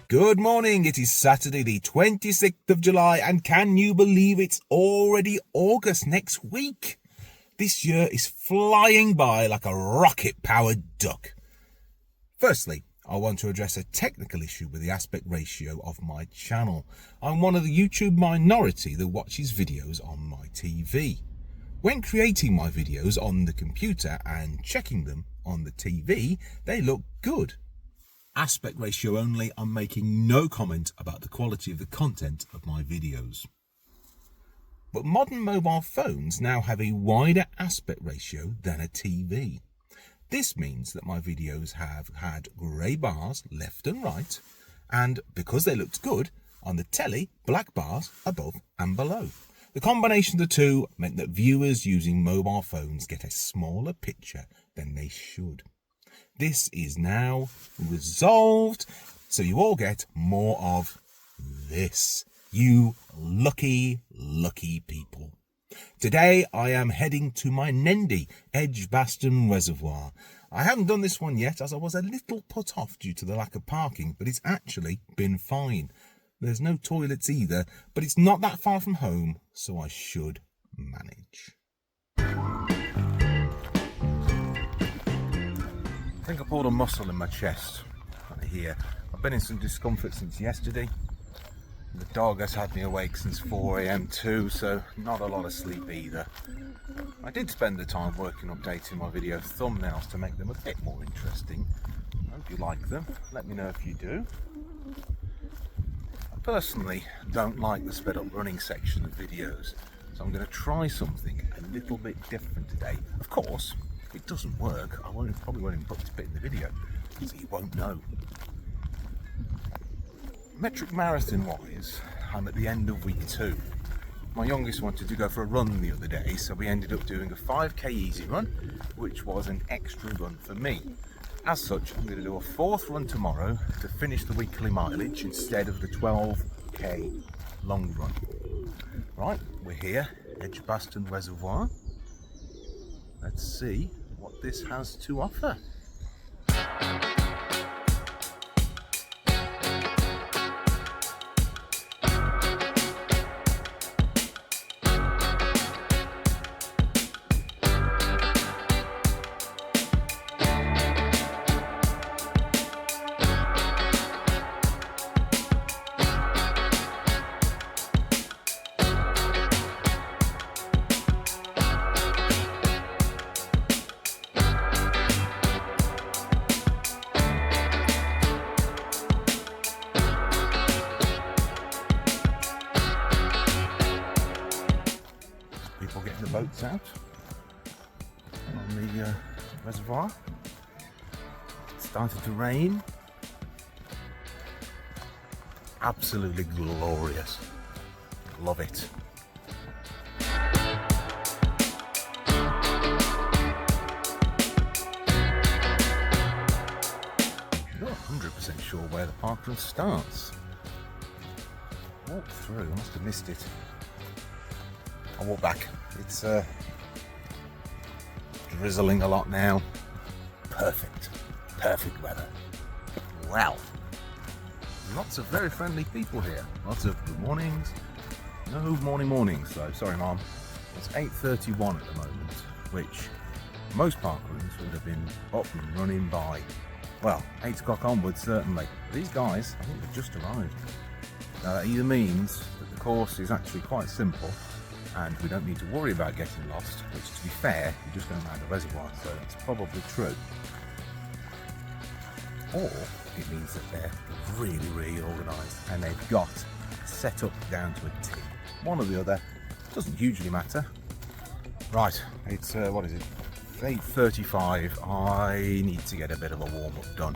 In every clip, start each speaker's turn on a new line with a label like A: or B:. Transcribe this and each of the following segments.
A: Good morning, it is Saturday the 26th of July and can you believe it's already August next week? This year is flying by like a rocket-powered duck. Firstly, I want to address a technical issue with the aspect ratio of my channel. I'm one of the YouTube minority that watches videos on my TV. When creating my videos on the computer and checking them on the TV, they look good. Aspect ratio only, I'm making no comment about the quality of the content of my videos. But modern mobile phones now have a wider aspect ratio than a TV. This means that my videos have had grey bars left and right, and because they looked good, on the telly, black bars above and below. The combination of the two meant that viewers using mobile phones get a smaller picture than they should. This is now resolved, so you all get more of this. You lucky, lucky people. Today I am heading to my Nendy, Edgbaston Reservoir. I haven't done this one yet as I was a little put off due to the lack of parking, but it's actually been fine. There's no toilets either, but it's not that far from home, so I should manage. I think I pulled a muscle in my chest right here. I've been in some discomfort since yesterday. The dog has had me awake since 4 AM too, so not a lot of sleep either. I did spend the time working updating my video thumbnails to make them a bit more interesting. I hope you like them. Let me know if you do. I personally don't like the sped up running section of videos, so I'm going to try something a little bit different today. Of course, if it doesn't work, I probably won't even put this bit in the video, so you won't know. Metric marathon wise, I'm at the end of week 2. My youngest wanted to go for a run the other day, so we ended up doing a 5k easy run, which was an extra run for me. As such, I'm going to do a 4th run tomorrow to finish the weekly mileage instead of the 12k long run. Right, we're here, Edgbaston Reservoir. Let's see what this has to offer. People getting the boats out on the reservoir. It started to rain. Absolutely glorious. Love it. Not 100% sure where the parkrun starts. Walk through, I must have missed it. I'll walk back. It's drizzling a lot now. Perfect weather. Wow. Lots of very friendly people here. Lots of good mornings. No mornings though, sorry Mom. It's 8:31 at the moment, which most parkruns would have been up and running by, well, 8 o'clock onwards certainly. These guys, I think they've just arrived. Now that either means that the course is actually quite simple, and we don't need to worry about getting lost, which to be fair, you're just going around the reservoir, so it's probably true. Or it means that they're really organised and they've got set up down to a T. One or the other, doesn't hugely matter. Right, it's, what is it, 8:35, I need to get a bit of a warm-up done.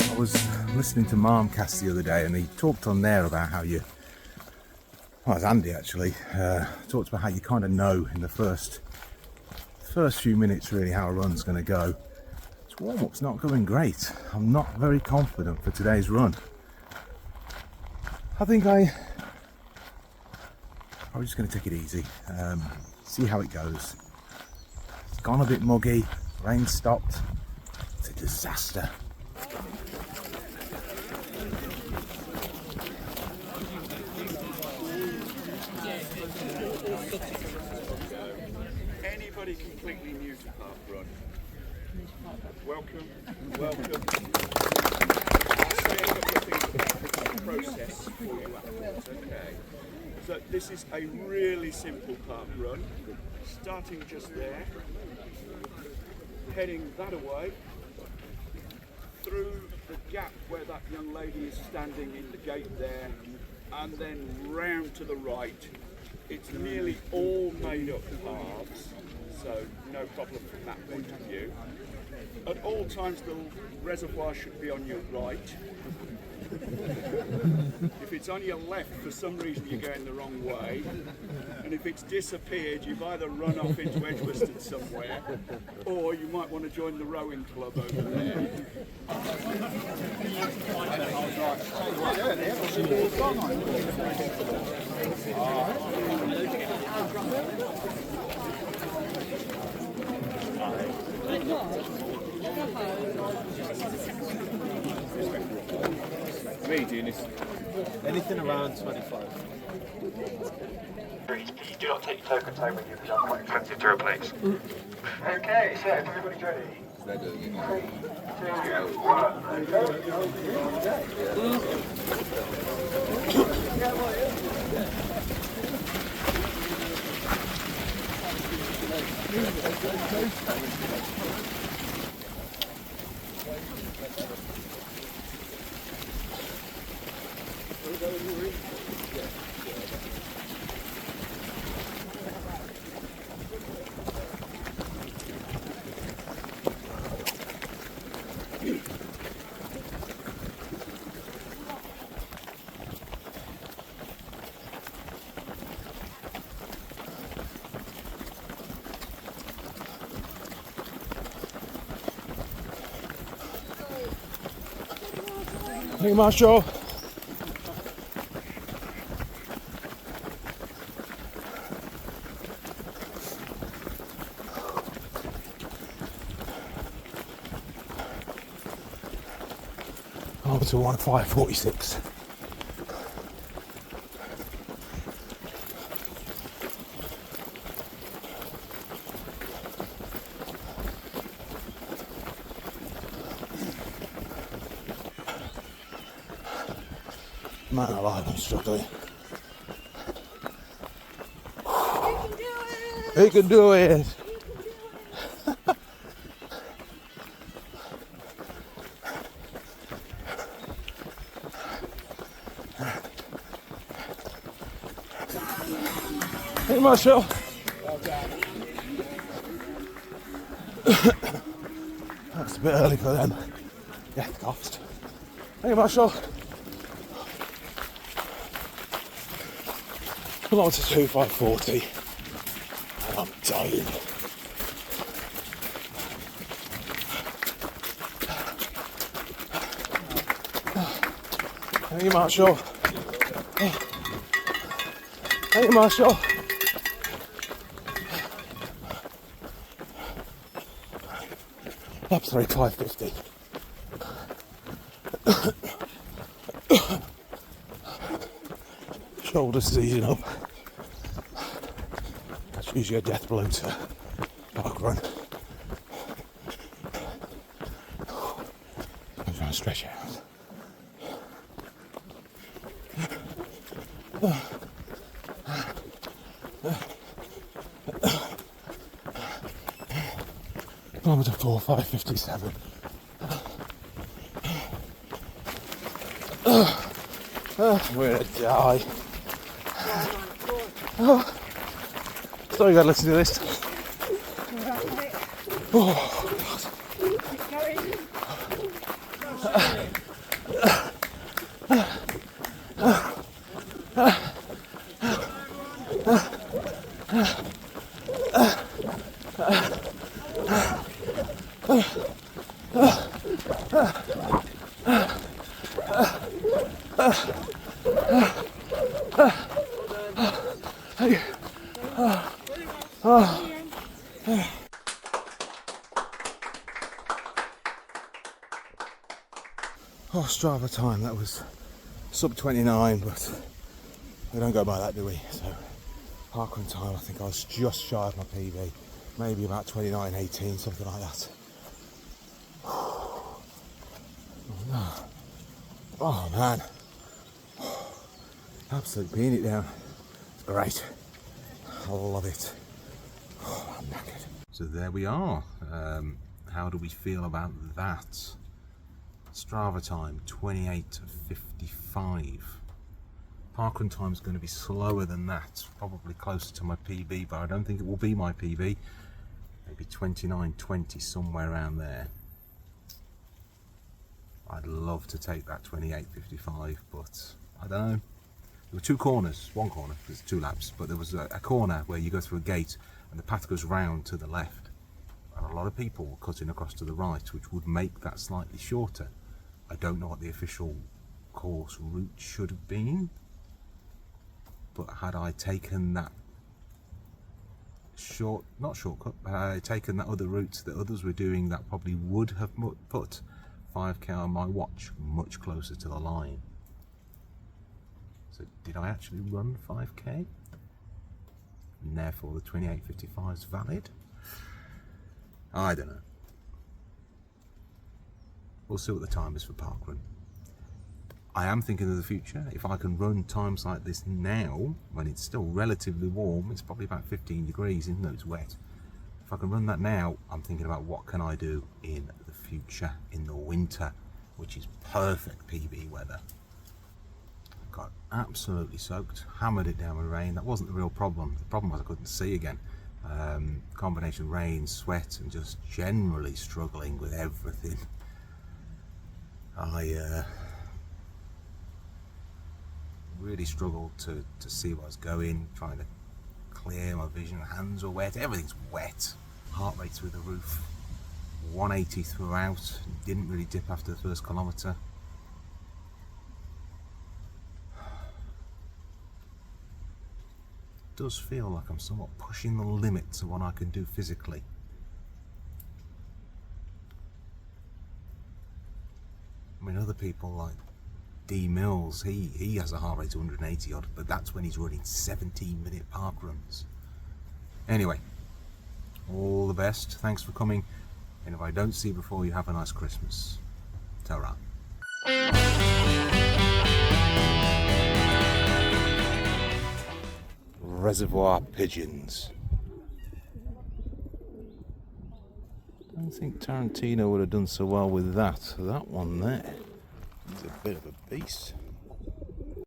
A: I was listening to Marmcast the other day and he talked on there about how you, well, it's Andy actually, talked about how you kind of know in the first few minutes really how a run's going to go. Warm-up's not going great. I'm not very confident for today's run. I'm just going to take it easy, see how it goes. It's gone a bit muggy, rain stopped, it's a disaster.
B: Anybody completely new to parkrun? Welcome, welcome. I'll say a couple of things about the process for you afterwards, okay? So this is a really simple parkrun, starting just there, heading that away, through the gap where that young lady is standing in the gate there, and then round to the right. It's nearly all made up paths, so no problem from that point of view. At all times the reservoir should be on your right. If it's on your left, for some reason you're going the wrong way. And if it's disappeared, you've either run off into Edgbaston somewhere, or you might want to join the rowing club over there.
C: Median is anything around 25.
D: Do not take your tokens home with you because I'm quite expensive to replace. Okay, so everybody's ready. 3, 2, 1,
A: Hey Marshall. Over to 1:5:46. Man alive, I'm struggling. He can do it! Hey Marshall! That's a bit early for them. Yeah, cost. Hey Marshall! Come on to 2:5:40. I'm dying. Hey Marshall. Hey Marshall. Up 3:5:50. Shoulders seizing up. That's usually a death blow to parkrun. I'm trying to stretch out. Kilometre 4:5:57. We're gonna die. So you gotta listen to this. Oh, Strava time, that was sub 29, but we don't go by that, do we? So parkrun time, I think I was just shy of my PB, maybe about 29:18, something like that. Oh, no. Oh man, absolutely peeing it down. It's great. I love it. Oh, I'm knackered. So there we are. How do we feel about that? Strava time 28:55. Parkrun time is going to be slower than that, probably closer to my PB, but I don't think it will be my PB. Maybe 29:20, somewhere around there. I'd love to take that 28:55, but I don't know. There were two corners, one corner, there's 2 laps, but there was a corner where you go through a gate and the path goes round to the left. And a lot of people were cutting across to the right, which would make that slightly shorter. I don't know what the official course route should have been, but had I taken that not shortcut, but had I taken that other route that others were doing, that probably would have put 5k on my watch much closer to the line. So did I actually run 5k? And therefore the 28:55 is valid? I don't know. We'll see what the time is for parkrun. I am thinking of the future. If I can run times like this now, when it's still relatively warm, it's probably about 15 degrees, even though it's wet. If I can run that now, I'm thinking about what can I do in the future, in the winter, which is perfect PB weather. Got absolutely soaked, hammered it down with rain. That wasn't the real problem. The problem was I couldn't see again. Combination rain, sweat, and just generally struggling with everything. I really struggled to see where I was going, trying to clear my vision. Hands are wet, everything's wet. Heart rate through the roof, 180 throughout, didn't really dip after the first kilometre. It does feel like I'm somewhat pushing the limits of what I can do physically. I mean, other people like D Mills, he has a heart rate of 180 odd, but that's when he's running 17-minute park runs. Anyway, all the best, thanks for coming, and if I don't see you before, you have a nice Christmas. Ta-ra. Reservoir pigeons. I don't think Tarantino would have done so well with that one there. He's a bit of a beast.